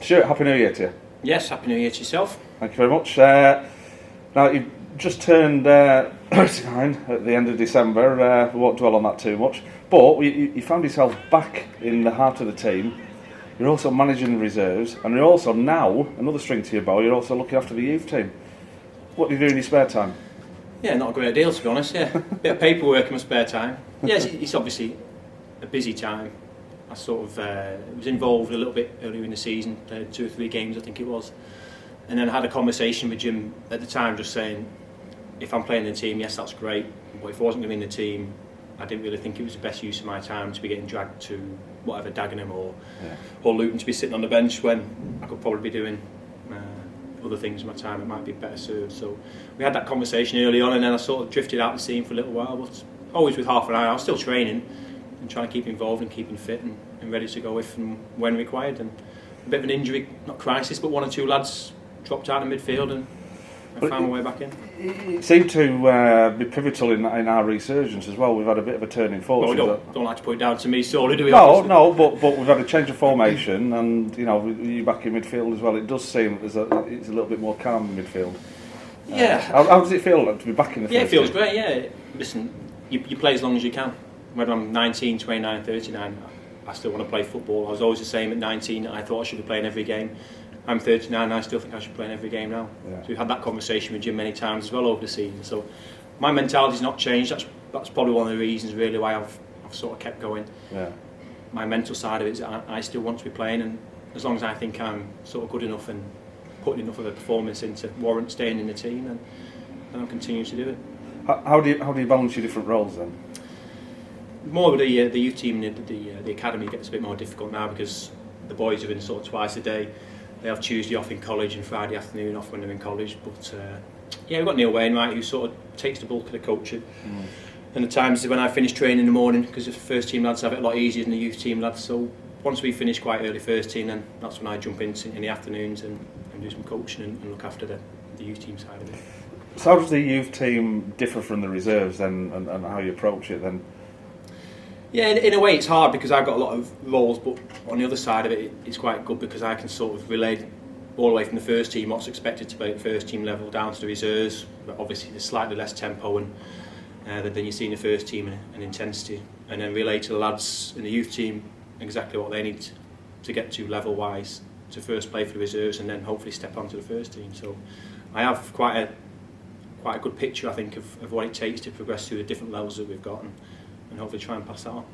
Stuart, Happy New Year to you. Yes, Happy New Year to yourself. Thank you very much. Now, you've just turned 39 at the end of December. We won't dwell on that too much. But you found yourself back in the heart of the team. You're also managing the reserves, and you're also now, another string to your bow, you're also looking after the youth team. What do you do in your spare time? Yeah, not a great deal, to be honest. Yeah, bit of paperwork in my spare time. Yes, it's obviously a busy time. I sort of was involved a little bit earlier in the season, 2 or 3 games I think it was, and then I had a conversation with Jim at the time, just saying, if I'm playing in the team, yes, that's great, but if I wasn't going to be in the team, I didn't really think it was the best use of my time to be getting dragged to whatever, Dagenham or Luton, to be sitting on the bench when I could probably be doing other things in my time that might be better served. So we had that conversation early on, and then I sort of drifted out the scene for a little while, but always with half an eye. I was still training and trying to keep involved and keeping fit and ready to go if and when required. And a bit of an injury, not crisis, but 1 or 2 lads dropped out in midfield and I found my way back in. It seemed to be pivotal in our resurgence as well. We've had a bit of a turning forward. Well, we don't like to put it down to me solely, do we? No, but we've had a change of formation, and you back in midfield as well. It does seem it's a little bit more calm in midfield. Yeah. How does it feel to be back in the first Yeah, it feels team? great, yeah. Listen, you play as long as you can. Whether I'm 19, 29, 39, I still want to play football. I was always the same at 19. I thought I should be playing every game. I'm 39 and I still think I should be playing every game now. Yeah. So we've had that conversation with Jim many times as well over the season. So my mentality's not changed. That's probably one of the reasons really why I've sort of kept going. Yeah. My mental side of it is I still want to be playing, and as long as I think I'm sort of good enough and putting enough of a performance in to warrant staying in the team, then I'll continue to do it. How do you balance your different roles then? More with the youth team and the academy gets a bit more difficult now because the boys are in sort of twice a day. They have Tuesday off in college and Friday afternoon off when they're in college. But we've got Neil Wainwright who sort of takes the bulk of the coaching. And the times when I finish training in the morning, because the first team lads have it a lot easier than the youth team lads. So once we finish quite early first team, then that's when I jump in the afternoons and do some coaching and look after the youth team side of it. So how does the youth team differ from the reserves then, and how you approach it then? Yeah, in a way it's hard because I've got a lot of roles, but on the other side of it, it's quite good because I can sort of relay all the way from the first team what's expected to be at first team level down to the reserves. But obviously there's slightly less tempo and than you see in the first team and intensity, and then relay to the lads in the youth team exactly what they need to get to level wise to first play for the reserves and then hopefully step onto the first team. So I have quite a good picture, I think, of what it takes to progress through the different levels that we've got and hopefully try and pass that on.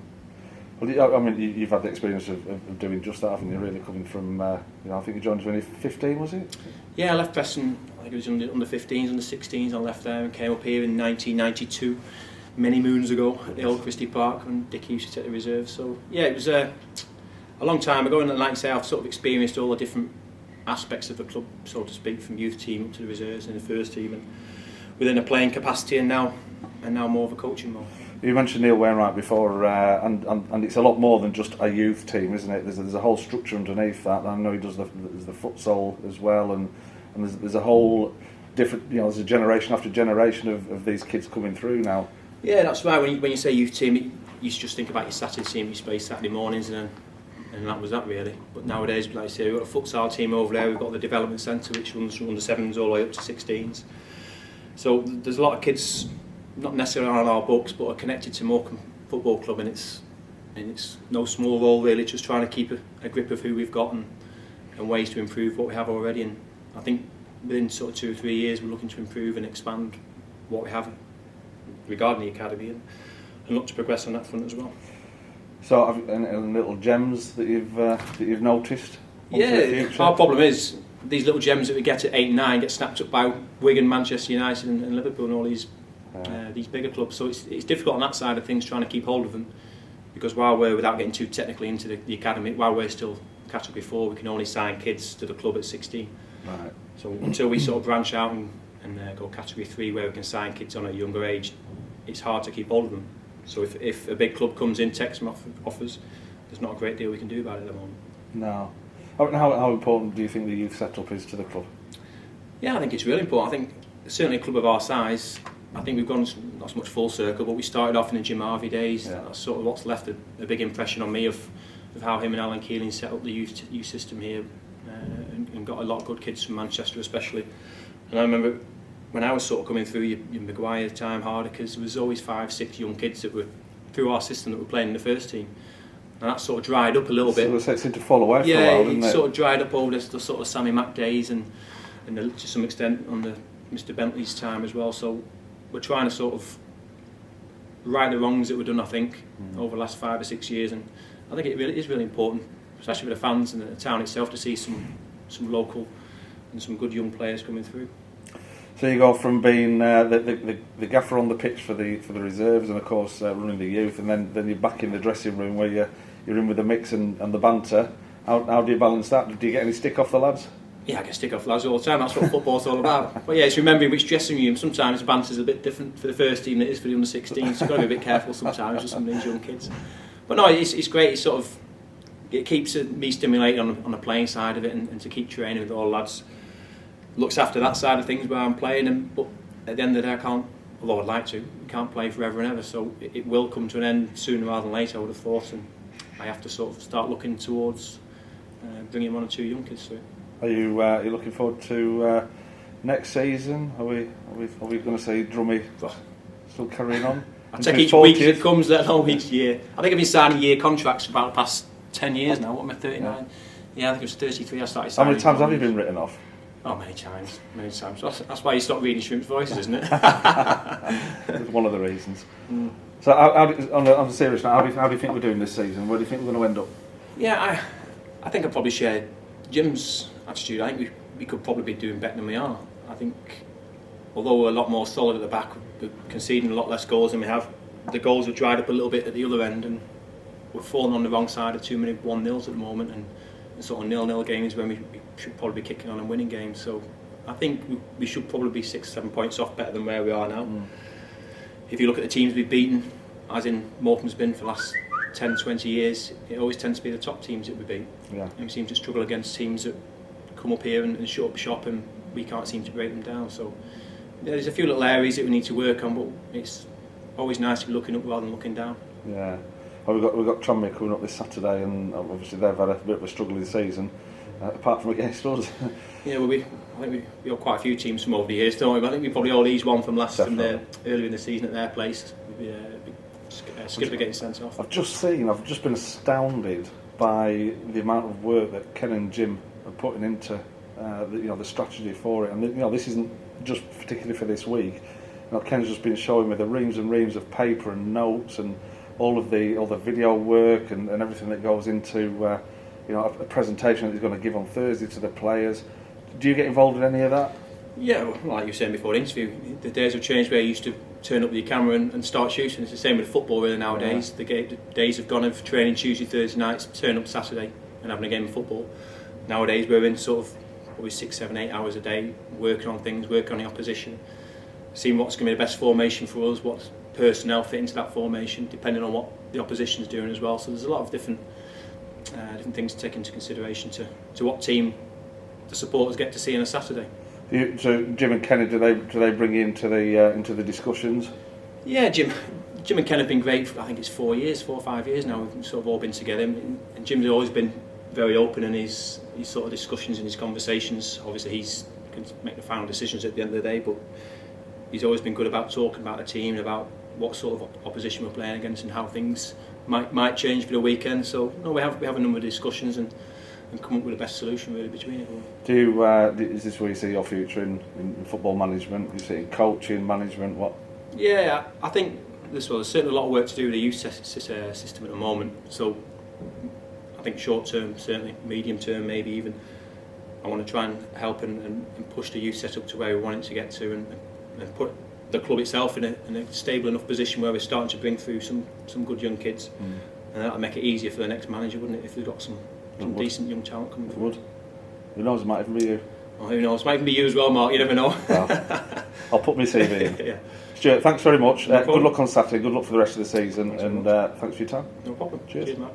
Well, I mean, you've had the experience of doing just that, haven't you? Really coming from, I think you joined us when you were 15, was it? Yeah, I left Preston. I think it was under 15s, under 16s. I left there and came up here in 1992, many moons ago, at the old Christie Park when Dickie used to take the reserve. So yeah, it was a long time ago, and like I say, I've sort of experienced all the different aspects of the club, so to speak, from youth team up to the reserves and the first team, and within a playing capacity, and now more of a coaching role. You mentioned Neil Wainwright before, and it's a lot more than just a youth team, isn't it? There's a whole structure underneath that. I know he does the futsal as well, and there's a whole different, there's a generation after generation of these kids coming through now. Yeah, that's right. When you say youth team, you just think about your Saturday team, you play Saturday mornings, and that was that really. But nowadays, like I say, we've got a futsal team over there. We've got the development centre which runs from under 7s all the way up to 16s. So there's a lot of kids, not necessarily on our books, but are connected to Morecambe Football Club, and it's no small role really, just trying to keep a grip of who we've got and ways to improve what we have already. And I think within sort of 2 or 3 years we're looking to improve and expand what we have regarding the academy and look to progress on that front as well. So have any little gems that you've noticed? Yeah, our problem is these little gems that we get at 8 and 9 get snapped up by Wigan, Manchester United and Liverpool and all these bigger clubs. So it's difficult on that side of things trying to keep hold of them, because while we're, without getting too technically into the academy, while we're still category 4, we can only sign kids to the club at 16. Right. So until we sort of branch out and go category 3 where we can sign kids on at a younger age, it's hard to keep hold of them. So if a big club comes in, takes them offers, there's not a great deal we can do about it at the moment. No. How important do you think the youth setup is to the club? Yeah, I think it's really important. I think certainly a club of our size, I think we've gone not so much full circle, but we started off in the Jim Harvey days. Yeah. That's sort of what's left a big impression on me of how him and Alan Keeling set up the youth system here and got a lot of good kids from Manchester especially. And I remember when I was sort of coming through your Maguire time, Hardicers, there was always 5-6 young kids that were through our system that were playing in the first team. And that sort of dried up a little bit. So it seemed to fall away for a while, didn't it? It sort of dried up over the sort of Sammy Mack days and to some extent on the Mr Bentley's time as well. So we're trying to sort of right the wrongs that were done, I think, over the last 5 or 6 years. And I think it really is really important, especially for the fans and the town itself, to see some local and some good young players coming through. So you go from being the gaffer on the pitch for the reserves and of course running the youth, and then you're back in the dressing room where you're in with the mix and the banter. How do you balance that? Do you get any stick off the lads? Yeah, I get stick off lads all the time. That's what football's all about. But yeah, it's remembering which dressing room. Sometimes the banter's a bit different for the first team than it is for the under-16s. So you've got to be a bit careful sometimes with some of these young kids. But no, it's great. It keeps me stimulated on the playing side of it, and to keep training with all the lads. Looks after that side of things where I'm playing, but at the end of the day I can't, although I'd like to, you can't play forever and ever, so it will come to an end sooner rather than later, I would have thought, and I have to sort of start looking towards bringing 1 or 2 young kids through. Are you looking forward to next season? Are we going to see Drummy still carrying on? I take each week as it comes, let alone each year. I think I've been signing year contracts for about the past 10 years now. What am I, 39? Yeah, I think it was 33 I started signing. How many times have you been written off? Oh, many times. That's why you stop reading Shrimp's Voices, isn't it? It's one of the reasons. So, on a serious note, how do you think we're doing this season? Where do you think we're going to end up? Yeah, I think I probably share Jim's attitude. I think we could probably be doing better than we are. I think, although we're a lot more solid at the back, we're conceding a lot less goals than we have. The goals have dried up a little bit at the other end, and we're falling on the wrong side of too many 1-0s at the moment, and sort of 0-0 games when we should probably be kicking on and winning games. So I think we should probably be 6-7 points off better than where we are now. If you look at the teams we've beaten, as in Morecambe's been for the last 10-20 years, it always tends to be the top teams that we beat. Yeah. And we seem to struggle against teams that come up here and shut up shop, and we can't seem to break them down. So there's a few little areas that we need to work on, but it's always nice to be looking up rather than looking down. Yeah. Well, we've got Tranmere coming up this Saturday, and obviously they've had a bit of a struggling season, apart from against us. Yeah, well, I think we have quite a few teams from over the years, don't we? But I think we probably all eased one from earlier in the season at their place. Skipper getting sent off. I've just been astounded by the amount of work that Ken and Jim are putting into the strategy for it. And this isn't just particularly for this week. Ken's just been showing me the reams and reams of paper and notes and all the video work and everything that goes into a presentation that he's going to give on Thursday to the players. Do you get involved in any of that? Yeah, well, like you were saying before the interview, the days have changed where you used to turn up with your camera and start shooting. It's the same with football really nowadays. Yeah. The days have gone of training Tuesday, Thursday nights, turn up Saturday and having a game of football. Nowadays we're in sort of probably 6, 7, 8 hours a day working on things, working on the opposition, seeing what's going to be the best formation for us, what personnel fit into that formation, depending on what the opposition's doing as well. So there's a lot of different things to take into consideration to what team the supporters get to see on a Saturday. So Jim and Ken, do they bring you into the discussions? Yeah, Jim and Ken have been great for, I think it's 4 or 5 years now. We've sort of all been together, and Jim's always been very open in his sort of discussions and his conversations. Obviously he can make the final decisions at the end of the day, but he's always been good about talking about the team and about what sort of opposition we're playing against and how things might change for the weekend. So no, we have a number of discussions and come up with the best solution really between it all. Is this where you see your future in football management? You see in coaching, management, what? Yeah, I think there's certainly a lot of work to do with the youth system at the moment. So I think short term, certainly medium term, maybe even, I want to try and help and push the youth setup to where we want it to get to, and put the club itself in a stable enough position where we're starting to bring through some good young kids, and that'll make it easier for the next manager, wouldn't it, if we've got some decent young talent coming through. It would. Who knows, it might even be you. Oh, who knows, it might even be you as well, Mark, you never know. Well, I'll put my CV in. Yeah. Stuart, thanks very much. No good luck on Saturday, good luck for the rest of the season, and thanks for your time. No problem. Cheers Mark.